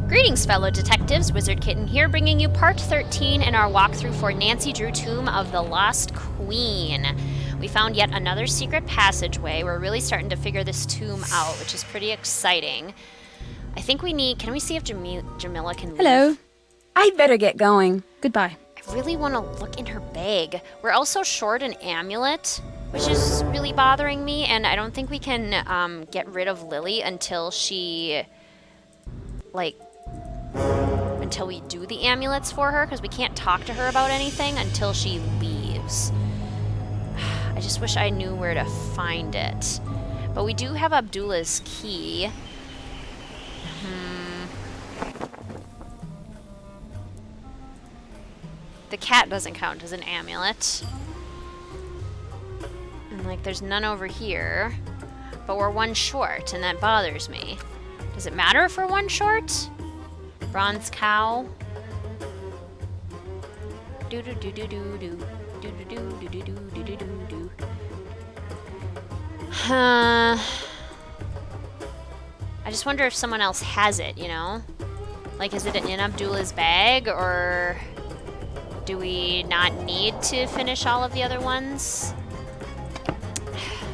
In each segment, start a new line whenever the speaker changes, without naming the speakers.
Greetings, fellow detectives. Wizard Kitten here, bringing you part 13 in our walkthrough for Nancy Drew Tomb of the Lost Queen. We found yet another secret passageway. We're really starting to figure this tomb out, which is pretty exciting. I think we need... Can we see if Jamila can leave?
Hello.
I'd better get going.
Goodbye.
I really want to look in her bag. We're also short an amulet, which is really bothering me, and I don't think we can get rid of Lily until she... until we do the amulets for her, because we can't talk to her about anything until she leaves. I just wish I knew where to find it. But we do have Abdullah's key. The cat doesn't count as an amulet. And, there's none over here. But we're one short, and that bothers me. Does it matter if we're one short? Bronze cow. Do do do do do do do do do do do do do do do. I just wonder if someone else has it, you know? Is it in Abdullah's bag, or do we not need to finish all of the other ones?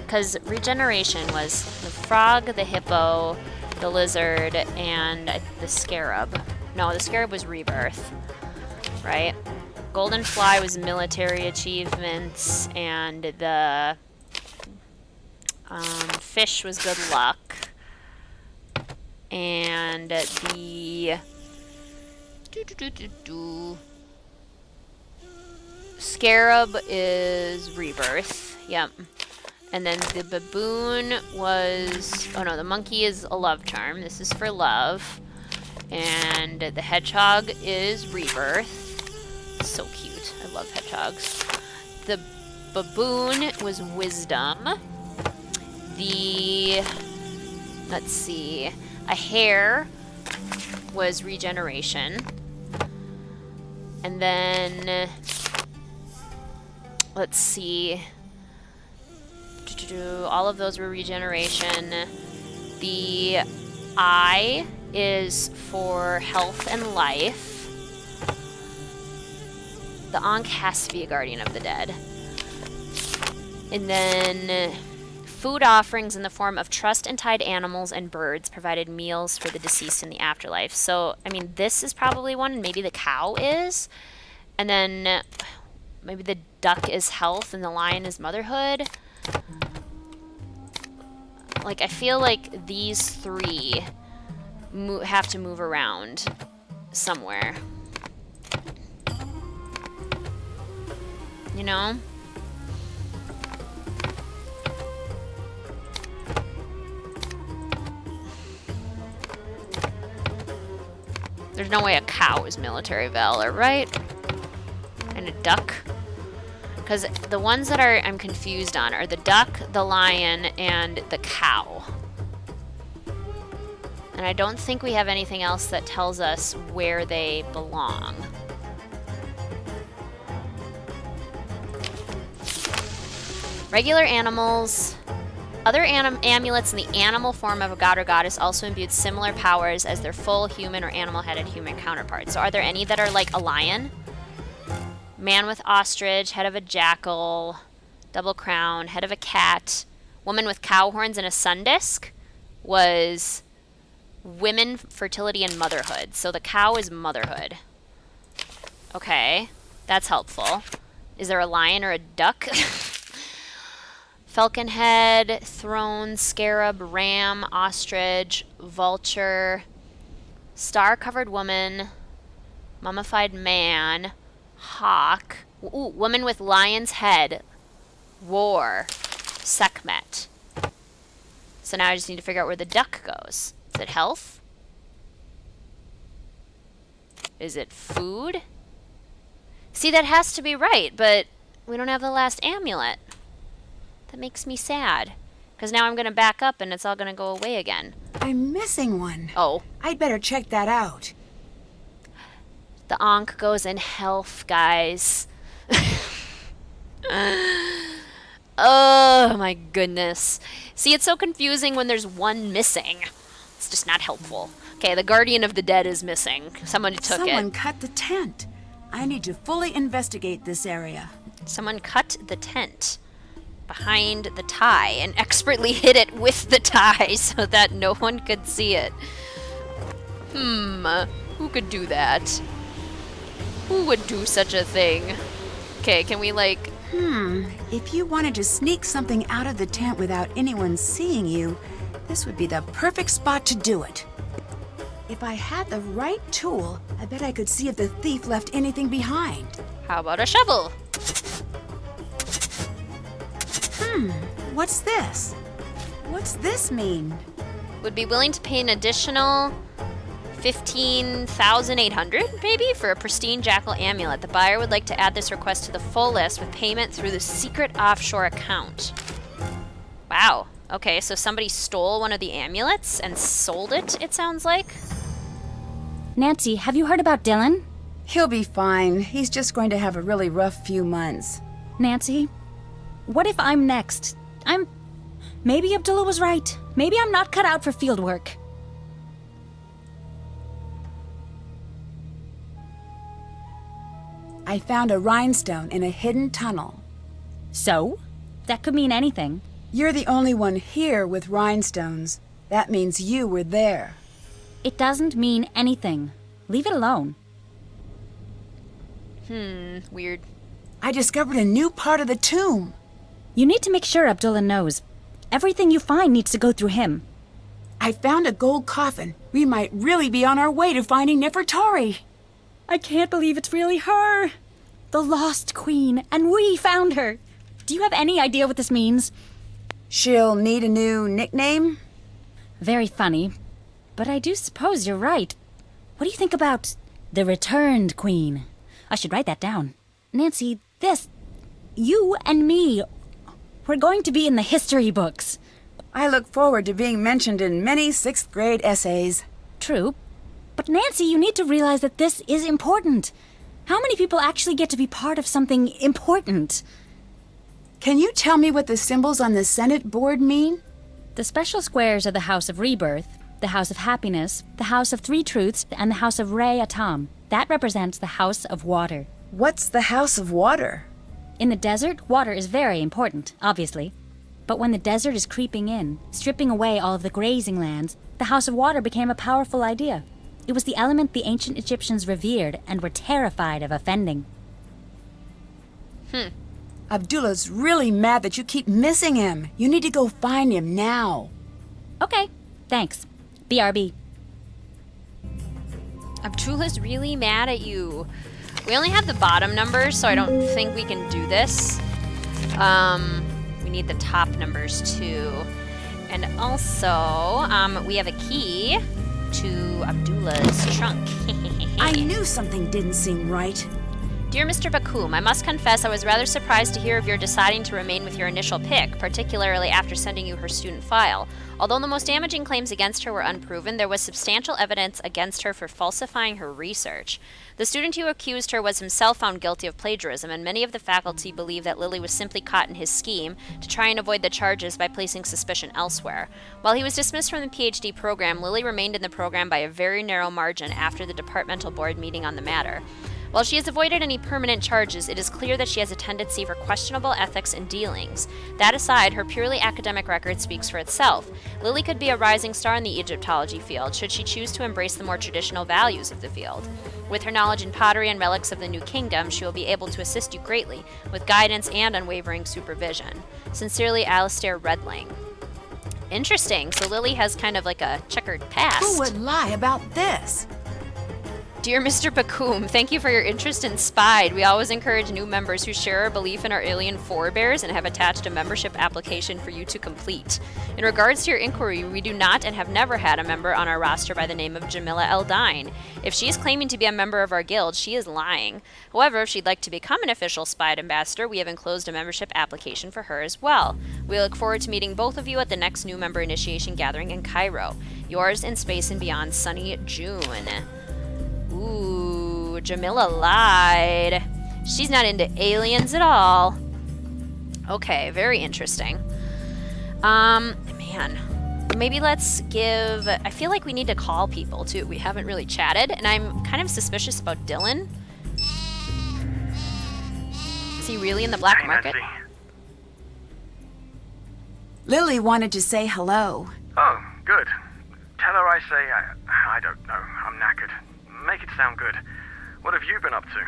Because regeneration was the frog, the hippo, the lizard, and the scarab. No, the scarab was rebirth, right? Golden fly was military achievements, and the fish was good luck. And the scarab is rebirth. Yep. And then the baboon was... Oh no, the monkey is a love charm. This is for love. And the hedgehog is rebirth. So cute. I love hedgehogs. The baboon was wisdom. Let's see. A hare was regeneration. And then... Let's see... All of those were regeneration. The eye is for health and life. The Ankh has to be a guardian of the dead. And then food offerings in the form of trust and tied animals and birds provided meals for the deceased in the afterlife. So, I mean, this is probably one, and maybe the cow is. And then maybe the duck is health and the lion is motherhood. I feel like these three have to move around somewhere. You know? There's no way a cow is military valor, right? And a duck? Because the ones that I'm confused on are the duck, the lion, and the cow. And I don't think we have anything else that tells us where they belong. Regular animals. Other amulets in the animal form of a god or goddess also imbued similar powers as their full human or animal-headed human counterparts. So are there any that are like a lion? Man with ostrich, head of a jackal, double crown, head of a cat. Woman with cow horns and a sun disk was women, fertility, and motherhood. So the cow is motherhood. Okay, that's helpful. Is there a lion or a duck? Falcon head, throne, scarab, ram, ostrich, vulture, star-covered woman, mummified man, hawk, ooh, woman with lion's head, war, Sekhmet. So now I just need to figure out where the duck goes. Is it health? Is it food? See, that has to be right, but we don't have the last amulet. That makes me sad. Because now I'm going to back up and it's all going to go away again.
I'm missing one.
Oh.
I'd better check that out.
The Ankh goes in health, guys. Oh my goodness. See, it's so confusing when there's one missing. It's just not helpful. Okay, the Guardian of the Dead is missing. Someone took
Someone
it.
cut the tent. I need to fully investigate this area.
Someone cut the tent behind the tie and expertly hid it with the tie so that no one could see it. Who could do that? Who would do such a thing? Okay, can we like...
If you wanted to sneak something out of the tent without anyone seeing you, this would be the perfect spot to do it. If I had the right tool, I bet I could see if the thief left anything behind.
How about a shovel?
What's this? What's this mean?
Would be willing to pay an additional 15,800 maybe for a pristine jackal amulet. The buyer would like to add this request to the full list with payment through the secret offshore account. Wow. Okay, so somebody stole one of the amulets and sold it, it sounds like.
Nancy, have you heard about Dylan?
He'll be fine. He's just going to have a really rough few months.
Nancy, what if I'm next? Maybe Abdullah was right. Maybe I'm not cut out for field work.
I found a rhinestone in a hidden tunnel.
So? That could mean anything.
You're the only one here with rhinestones. That means you were there.
It doesn't mean anything. Leave it alone.
Weird.
I discovered a new part of the tomb.
You need to make sure Abdullah knows. Everything you find needs to go through him.
I found a gold coffin. We might really be on our way to finding Nefertari.
I can't believe it's really her. The lost queen, and we found her. Do you have any idea what this means?
She'll need a new nickname?
Very funny. But I do suppose you're right. What do you think about the returned queen? I should write that down. Nancy, you and me, we're going to be in the history books.
I look forward to being mentioned in many 6th grade essays.
True. But Nancy, you need to realize that this is important. How many people actually get to be part of something important?
Can you tell me what the symbols on the Senate board mean?
The special squares are the House of Rebirth, the House of Happiness, the House of Three Truths, and the House of Re Atom. That represents the House of Water.
What's the House of Water?
In the desert, water is very important, obviously. But when the desert is creeping in, stripping away all of the grazing lands, the House of Water became a powerful idea. It was the element the ancient Egyptians revered and were terrified of offending.
Abdullah's really mad that you keep missing him. You need to go find him now.
Okay, thanks. BRB.
Abdullah's really mad at you. We only have the bottom numbers, so I don't think we can do this. We need the top numbers too. And also, we have a key to Abdullah's trunk.
I knew something didn't seem right.
Dear Mr. Bakum, I must confess I was rather surprised to hear of your deciding to remain with your initial pick, particularly after sending you her student file. Although the most damaging claims against her were unproven, there was substantial evidence against her for falsifying her research. The student who accused her was himself found guilty of plagiarism, and many of the faculty believe that Lily was simply caught in his scheme to try and avoid the charges by placing suspicion elsewhere. While he was dismissed from the PhD program, Lily remained in the program by a very narrow margin after the departmental board meeting on the matter. While she has avoided any permanent charges, it is clear that she has a tendency for questionable ethics and dealings. That aside, her purely academic record speaks for itself. Lily could be a rising star in the Egyptology field, should she choose to embrace the more traditional values of the field. With her knowledge in pottery and relics of the New Kingdom, she will be able to assist you greatly, with guidance and unwavering supervision. Sincerely, Alistair Redling. Interesting, so Lily has kind of like a checkered past.
Who would lie about this?
Dear Mr. Bakum, thank you for your interest in Spied. We always encourage new members who share our belief in our alien forebears and have attached a membership application for you to complete. In regards to your inquiry, we do not and have never had a member on our roster by the name of Jamila Eldine. If she is claiming to be a member of our guild, she is lying. However, if she'd like to become an official Spied ambassador, we have enclosed a membership application for her as well. We look forward to meeting both of you at the next new member initiation gathering in Cairo. Yours in space and beyond, Sunny June. Ooh, Jamila lied. She's not into aliens at all. Okay, very interesting. Man. maybe let's give... I feel like we need to call people, too. We haven't really chatted, and I'm kind of suspicious about Dylan. Is he really in the black market?
Nancy.
Lily wanted to say hello.
Oh, good. Tell her I say I don't know. I'm knackered. Make it sound good. What have you been up to?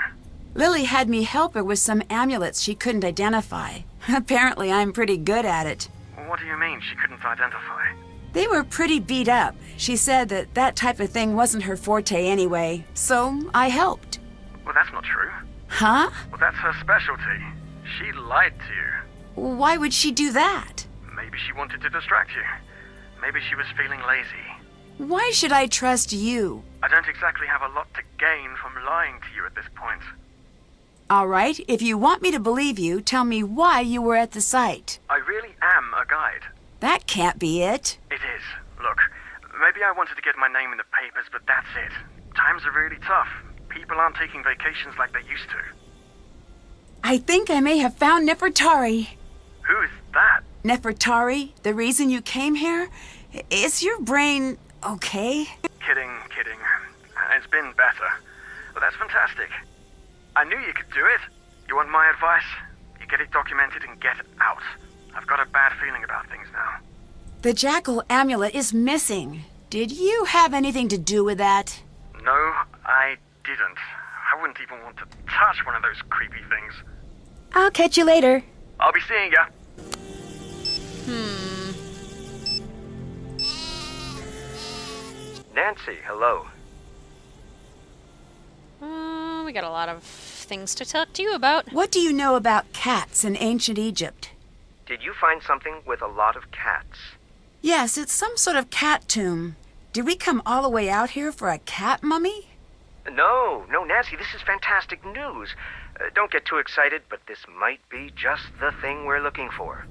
Lily had me help her with some amulets she couldn't identify. Apparently, I'm pretty good at it.
What do you mean she couldn't identify?
They were pretty beat up. She said that type of thing wasn't her forte anyway, so I helped.
Well, that's not true.
Huh?
Well, that's her specialty. She lied to you.
Why would she do that?
Maybe she wanted to distract you. Maybe she was feeling lazy.
Why should I trust you?
I don't exactly have a lot to gain from lying to you at this point.
All right, if you want me to believe you, tell me why you were at the site.
I really am a guide.
That can't be it.
It is. Look, maybe I wanted to get my name in the papers, but that's it. Times are really tough. People aren't taking vacations like they used to.
I think I may have found Nefertari.
Who is that?
Nefertari, the reason you came here? Is your brain okay?
Kidding. It's been better. Well, that's fantastic. I knew you could do it. You want my advice? You get it documented and get out. I've got a bad feeling about things now.
The jackal amulet is missing. Did you have anything to do with that?
No, I didn't. I wouldn't even want to touch one of those creepy things.
I'll catch you later.
I'll be seeing ya.
Nancy, hello.
We got a lot of things to talk to you about.
What do you know about cats in ancient Egypt?
Did you find something with a lot of cats?
Yes, it's some sort of cat tomb. Did we come all the way out here for a cat mummy?
No, Nancy, this is fantastic news. Don't get too excited, but this might be just the thing we're looking for.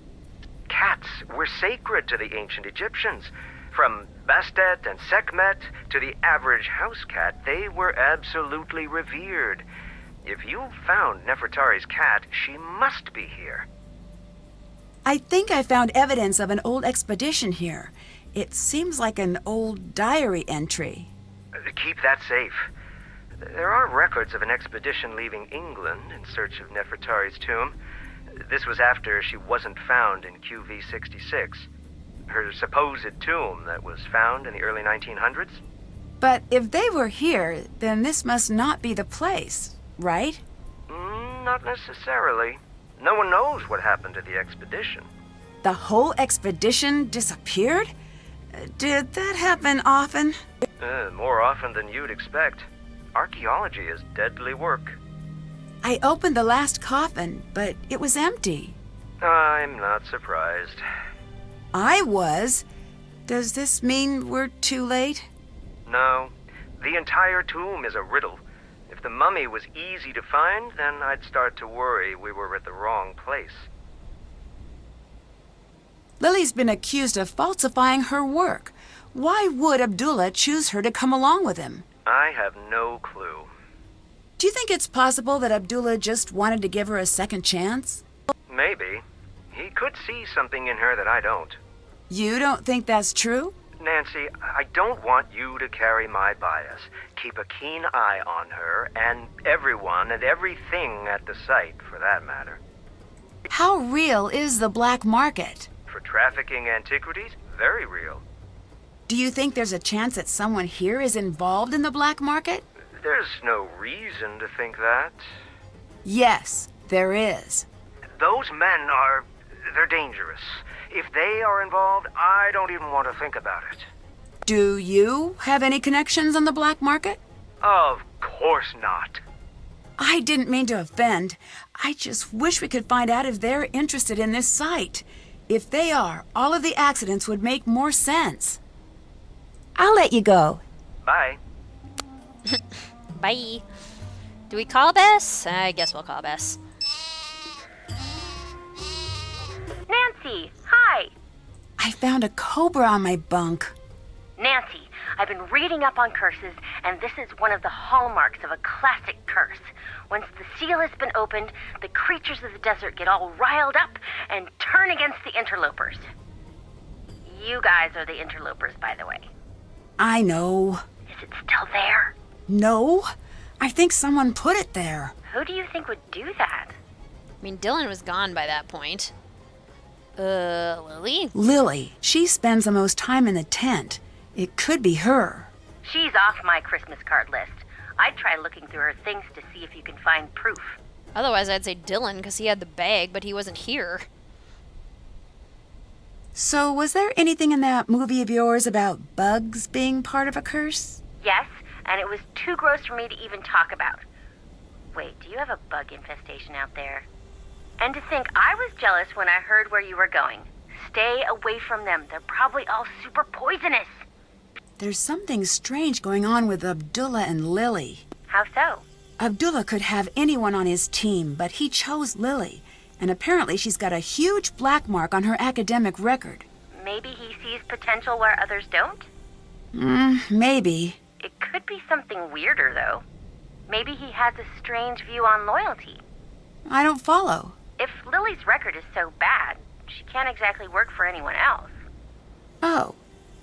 Cats were sacred to the ancient Egyptians. From Bastet and Sekhmet to the average house cat, they were absolutely revered. If you found Nefertari's cat, she must be here.
I think I found evidence of an old expedition here. It seems like an old diary entry.
Keep that safe. There are records of an expedition leaving England in search of Nefertari's tomb. This was after she wasn't found in QV 66. Her supposed tomb that was found in the early 1900s?
But if they were here, then this must not be the place, right?
Not necessarily. No one knows what happened to the expedition.
The whole expedition disappeared? Did that happen often?
More often than you'd expect. Archaeology is deadly work.
I opened the last coffin, but it was empty.
I'm not surprised.
I was. Does this mean we're too late?
No. The entire tomb is a riddle. If the mummy was easy to find, then I'd start to worry we were at the wrong place.
Lily's been accused of falsifying her work. Why would Abdullah choose her to come along with him?
I have no clue.
Do you think it's possible that Abdullah just wanted to give her a second chance?
Maybe. He could see something in her that I don't.
You don't think that's true?
Nancy, I don't want you to carry my bias. Keep a keen eye on her and everyone and everything at the site, for that matter.
How real is the black market?
For trafficking antiquities, very real.
Do you think there's a chance that someone here is involved in the black market?
There's no reason to think that.
Yes, there is.
Those men they're dangerous. If they are involved, I don't even want to think about it.
Do you have any connections on the black market?
Of course not.
I didn't mean to offend. I just wish we could find out if they're interested in this site. If they are, all of the accidents would make more sense. I'll let you go.
Bye.
Bye. Do we call Bess? I guess we'll call Bess.
Nancy, hi.
I found a cobra on my bunk.
Nancy, I've been reading up on curses, and this is one of the hallmarks of a classic curse. Once the seal has been opened, the creatures of the desert get all riled up and turn against the interlopers. You guys are the interlopers, by the way.
I know.
Is it still there?
No, I think someone put it there.
Who do you think would do that?
I mean, Dylan was gone by that point. Lily?
Lily. She spends the most time in the tent. It could be her.
She's off my Christmas card list. I'd try looking through her things to see if you can find proof.
Otherwise, I'd say Dylan, because he had the bag, but he wasn't here.
So, was there anything in that movie of yours about bugs being part of a curse?
Yes, and it was too gross for me to even talk about. Wait, do you have a bug infestation out there? And to think I was jealous when I heard where you were going. Stay away from them. They're probably all super poisonous.
There's something strange going on with Abdullah and Lily.
How so?
Abdullah could have anyone on his team, but he chose Lily. And apparently she's got a huge black mark on her academic record.
Maybe he sees potential where others don't?
Maybe.
It could be something weirder, though. Maybe he has a strange view on loyalty.
I don't follow.
If Lily's record is so bad, she can't exactly work for anyone else.
Oh,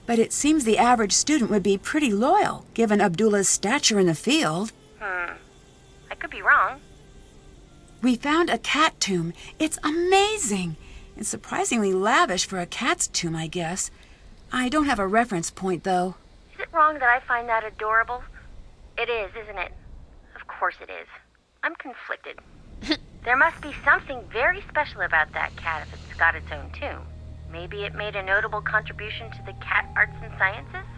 but it seems the average student would be pretty loyal, given Abdullah's stature in the field.
I could be wrong.
We found a cat tomb. It's amazing. It's surprisingly lavish for a cat's tomb, I guess. I don't have a reference point, though.
Is it wrong that I find that adorable? It is, isn't it? Of course it is. I'm conflicted. There must be something very special about that cat if it's got its own tomb. Maybe it made a notable contribution to the cat arts and sciences?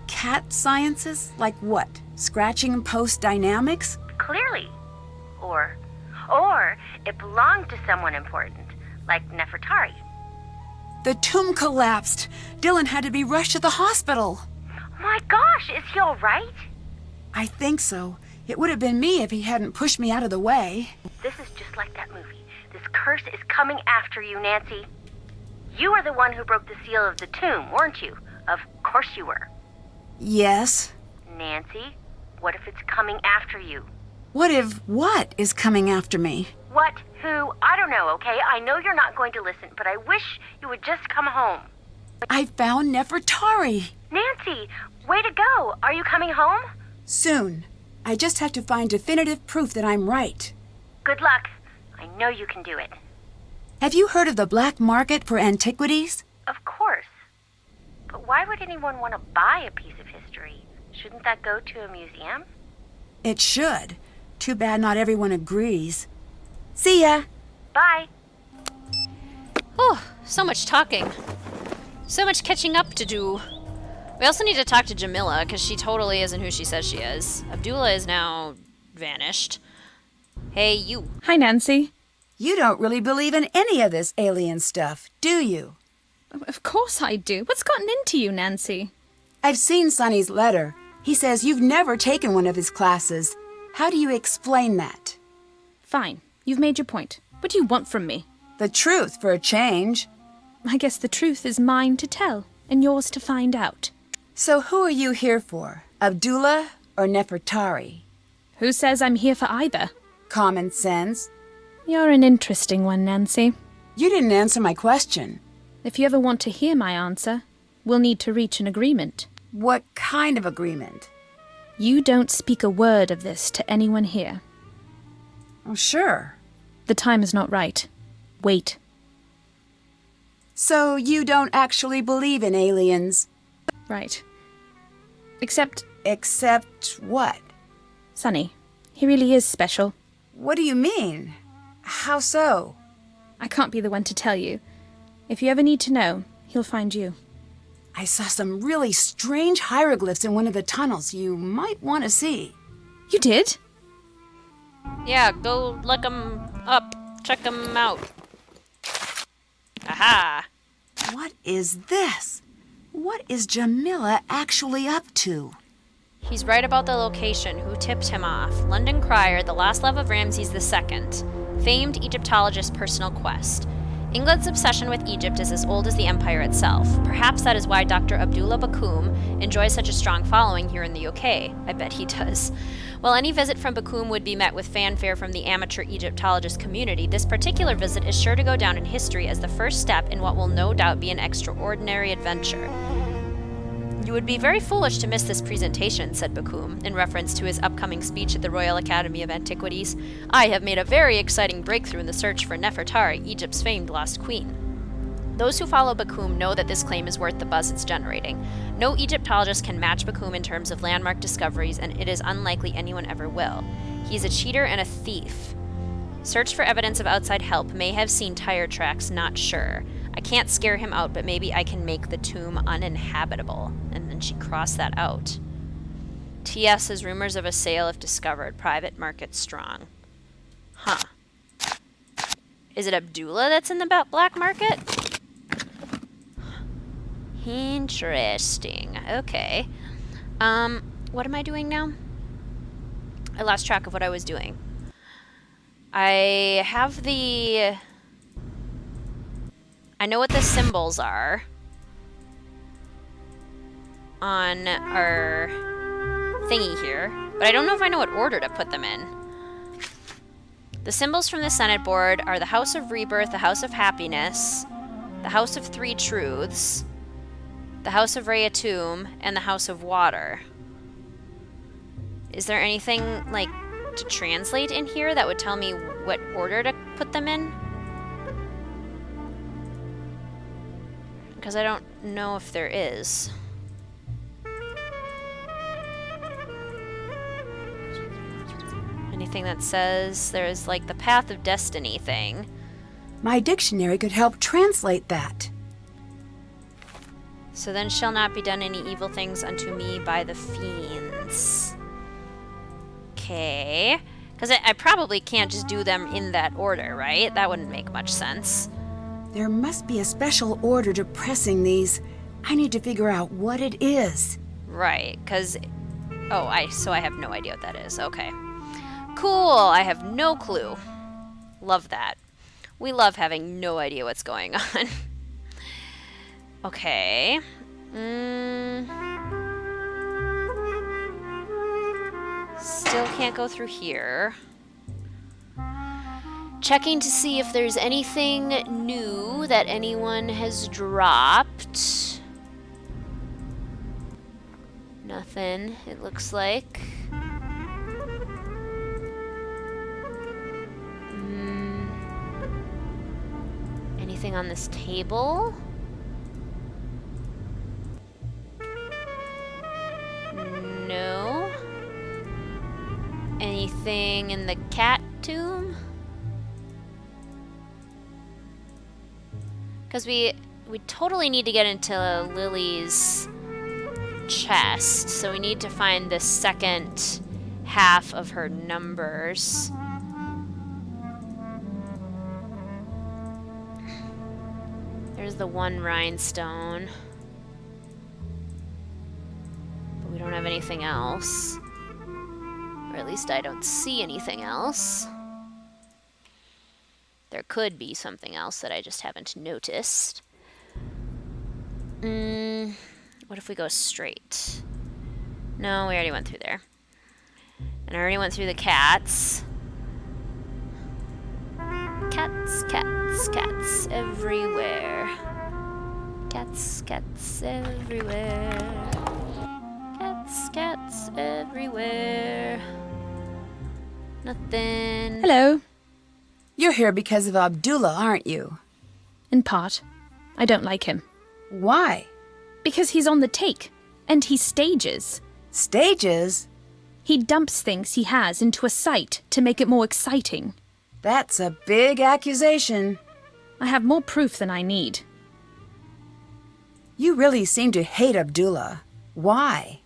Cat sciences? Like what? Scratching post dynamics?
Clearly. Or it belonged to someone important, like Nefertari.
The tomb collapsed. Dylan had to be rushed to the hospital.
My gosh, is he all right?
I think so. It would have been me if he hadn't pushed me out of the way.
This is just like that movie. This curse is coming after you, Nancy. You were the one who broke the seal of the tomb, weren't you? Of course you were.
Yes.
Nancy, what if it's coming after you?
What if what is coming after me?
What? Who? I don't know, okay? I know you're not going to listen, but I wish you would just come home.
I found Nefertari.
Nancy, way to go. Are you coming home?
Soon. I just have to find definitive proof that I'm right.
Good luck. I know you can do it.
Have you heard of the black market for antiquities?
Of course. But why would anyone want to buy a piece of history? Shouldn't that go to a museum?
It should. Too bad not everyone agrees. See ya!
Bye.
Oh, so much talking. So much catching up to do. We also need to talk to Jamila, because she totally isn't who she says she is. Abdullah is now vanished. Hey, you.
Hi, Nancy.
You don't really believe in any of this alien stuff, do you?
Of course I do. What's gotten into you, Nancy?
I've seen Sonny's letter. He says you've never taken one of his classes. How do you explain that?
Fine. You've made your point. What do you want from me?
The truth, for a change.
I guess the truth is mine to tell, and yours to find out.
So who are you here for? Abdullah or Nefertari?
Who says I'm here for either?
Common sense.
You're an interesting one, Nancy.
You didn't answer my question.
If you ever want to hear my answer, we'll need to reach an agreement.
What kind of agreement?
You don't speak a word of this to anyone here.
Oh, sure.
The time is not right. Wait.
So you don't actually believe in aliens?
Right. Except
Except what?
Sonny. He really is special.
What do you mean? How so?
I can't be the one to tell you. If you ever need to know, he'll find you.
I saw some really strange hieroglyphs in one of the tunnels you might want to see.
You did?
Yeah, go look them up. Check them out. Aha!
What is this? What is Jamila actually up to?
He's right about the location. Who tipped him off? London Crier, the last love of Ramses II. Famed Egyptologist's personal quest. England's obsession with Egypt is as old as the empire itself. Perhaps that is why Dr. Abdullah Bakum enjoys such a strong following here in the UK. I bet he does. While any visit from Bakum would be met with fanfare from the amateur Egyptologist community, this particular visit is sure to go down in history as the first step in what will no doubt be an extraordinary adventure. You would be very foolish to miss this presentation, said Bakum, in reference to his upcoming speech at the Royal Academy of Antiquities. I have made a very exciting breakthrough in the search for Nefertari, Egypt's famed lost queen. Those who follow Bakum know that this claim is worth the buzz it's generating. No Egyptologist can match Bakum in terms of landmark discoveries, and it is unlikely anyone ever will. He's a cheater and a thief. Search for evidence of outside help may have seen tire tracks, not sure. I can't scare him out, but maybe I can make the tomb uninhabitable. And then she crossed that out. T.S. says rumors of a sale if discovered. Private market strong. Huh. Is it Abdullah that's in the black market? Interesting. Okay. What am I doing now? I lost track of what I was doing. I have the... I know what the symbols are on our thingy here, but I don't know if I know what order to put them in. The symbols from the Senate board are the House of Rebirth, the House of Happiness, the House of Three Truths, the House of Reatum, and the House of Water. Is there anything, like, to translate in here that would tell me what order to put them in? Because I don't know if there is. Anything that says there's like the Path of Destiny thing.
My dictionary could help translate that.
So then shall not be done any evil things unto me by the fiends. Okay. Because I probably can't just do them in that order, right? That wouldn't make much sense.
There must be a special order to pressing these. I need to figure out what it is.
Right, because... Oh, so I have no idea what that is. Okay. Cool, I have no clue. Love that. We love having no idea what's going on. Okay. Still can't go through here. Checking to see if there's anything new that anyone has dropped. Nothing, it looks like. Anything on this table? No. Anything in the cat tomb? Because we totally need to get into Lily's chest, so we need to find the second half of her numbers. There's the one rhinestone. But we don't have anything else. Or at least I don't see anything else. There could be something else that I just haven't noticed. What if we go straight? No, we already went through there. And I already went through the cats. Cats, cats, cats everywhere. Cats, cats everywhere. Cats, cats everywhere. Nothing.
Hello.
You're here because of Abdullah, aren't you?
In part. I don't like him.
Why?
Because he's on the take, and he stages.
Stages?
He dumps things he has into a site to make it more exciting.
That's a big accusation.
I have more proof than I need.
You really seem to hate Abdullah. Why?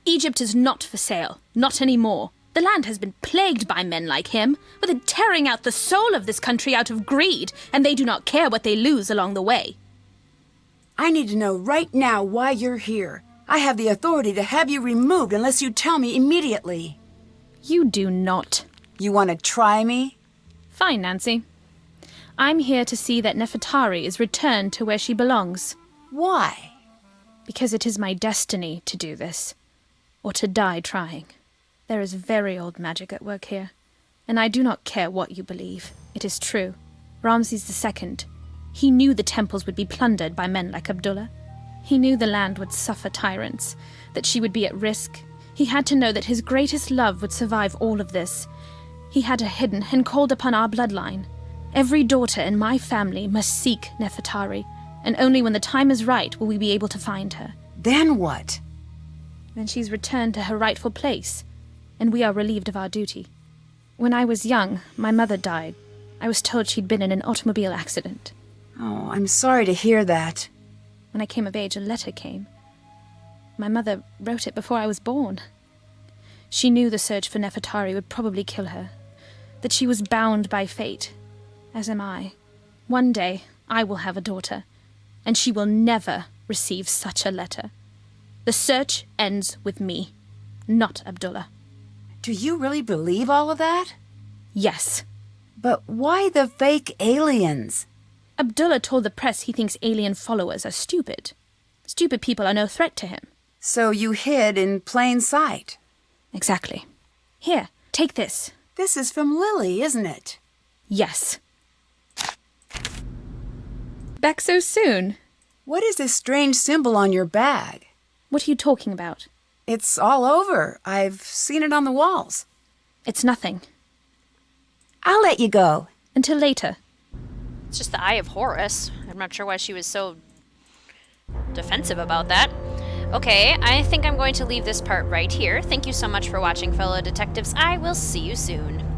Egypt is not for sale. Not anymore. The land has been plagued by men like him, with it tearing out the soul of this country out of greed, and they do not care what they lose along the way.
I need to know right now why you're here. I have the authority to have you removed unless you tell me immediately.
You do not.
You want to try me?
Fine, Nancy. I'm here to see that Nefertari is returned to where she belongs.
Why?
Because it is my destiny to do this, or to die trying. There is very old magic at work here, and I do not care what you believe. It is true. Ramses II, he knew the temples would be plundered by men like Abdullah. He knew the land would suffer tyrants, that she would be at risk. He had to know that his greatest love would survive all of this. He had her hidden and called upon our bloodline. Every daughter in my family must seek Nefertari, and only when the time is right will we be able to find her.
Then what?
Then she's returned to her rightful place, and we are relieved of our duty. When I was young, my mother died. I was told she'd been in an automobile accident.
Oh, I'm sorry to hear that.
When I came of age, a letter came. My mother wrote it before I was born. She knew the search for Nefertari would probably kill her, that she was bound by fate, as am I. One day, I will have a daughter, and she will never receive such a letter. The search ends with me, not Abdullah.
Do you really believe all of that?
Yes.
But why the fake aliens?
Abdullah told the press he thinks alien followers are stupid. Stupid people are no threat to him.
So you hid in plain sight.
Exactly. Here, take this.
This is from Lily, isn't it?
Yes. Back so soon?
What is this strange symbol on your bag?
What are you talking about?
It's all over. I've seen it on the walls.
It's nothing.
I'll let you go.
Until later.
It's just the Eye of Horus. I'm not sure why she was so defensive about that. Okay, I think I'm going to leave this part right here. Thank you so much for watching, fellow detectives. I will see you soon.